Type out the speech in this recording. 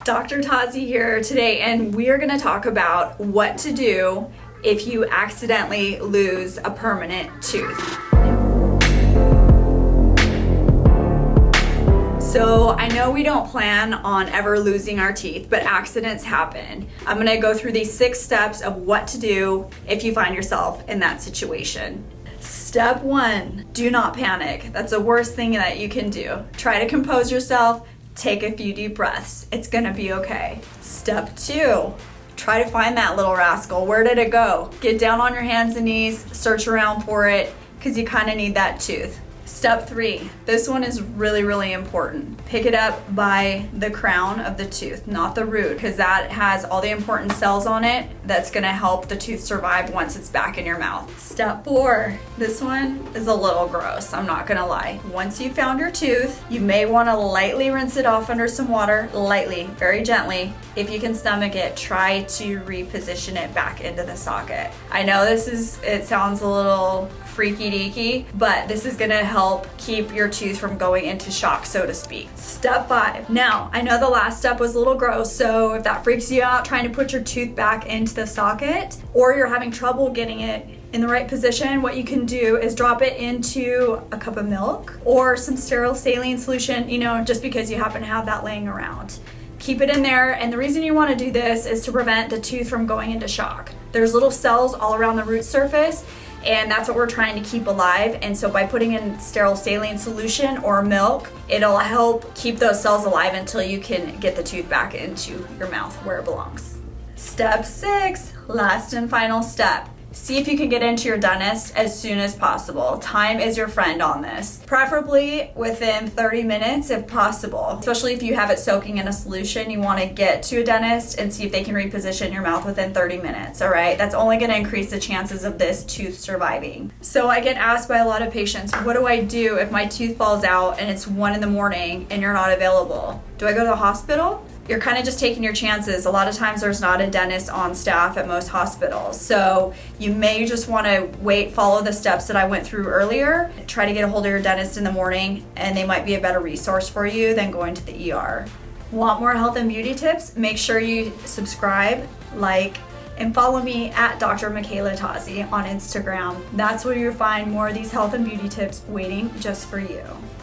Dr. Tozzi here today, and we are going to talk about what to do if you accidentally lose a permanent tooth. So I know we don't plan on ever losing our teeth, but accidents happen. I'm going to go through these 6 steps of what to do if you find yourself in that situation. Step 1, do not panic. That's the worst thing that you can do. Try to compose yourself. Take a few deep breaths. It's gonna be okay. Step 2, try to find that little rascal. Where did it go? Get down on your hands and knees, search around for it, because you kind of need that tooth. Step 3, this one is really important. Pick it up by the crown of the tooth, not the root, because that has all the important cells on it that's gonna help the tooth survive once it's back in your mouth. Step 4, this one is a little gross, I'm not gonna lie. Once you found your tooth, you may wanna lightly rinse it off under some water, lightly, very gently. If you can stomach it, try to reposition it back into the socket. I know it sounds a little freaky deaky, but this is gonna help keep your tooth from going into shock, so to speak. Step 5. Now, I know the last step was a little gross, so if that freaks you out trying to put your tooth back into the socket, or you're having trouble getting it in the right position, what you can do is drop it into a cup of milk or some sterile saline solution, just because you happen to have that laying around. Keep it in there, and the reason you want to do this is to prevent the tooth from going into shock. There's little cells all around the root surface, and that's what we're trying to keep alive. And so by putting in sterile saline solution or milk, it'll help keep those cells alive until you can get the tooth back into your mouth where it belongs. Step 6, last and final step. See if you can get into your dentist as soon as possible. Time is your friend on this. Preferably within 30 minutes if possible. Especially if you have it soaking in a solution, you want to get to a dentist and see if they can reposition your mouth within 30 minutes, all right? That's only going to increase the chances of this tooth surviving. So I get asked by a lot of patients, what do I do if my tooth falls out and it's 1 in the morning and you're not available? Do I go to the hospital? You're kind of just taking your chances. A lot of times there's not a dentist on staff at most hospitals. So you may just want to wait, follow the steps that I went through earlier, try to get a hold of your dentist in the morning, and they might be a better resource for you than going to the ER. Want more health and beauty tips? Make sure you subscribe, like, and follow me at Dr. Michaela Tozzi on Instagram. That's where you'll find more of these health and beauty tips waiting just for you.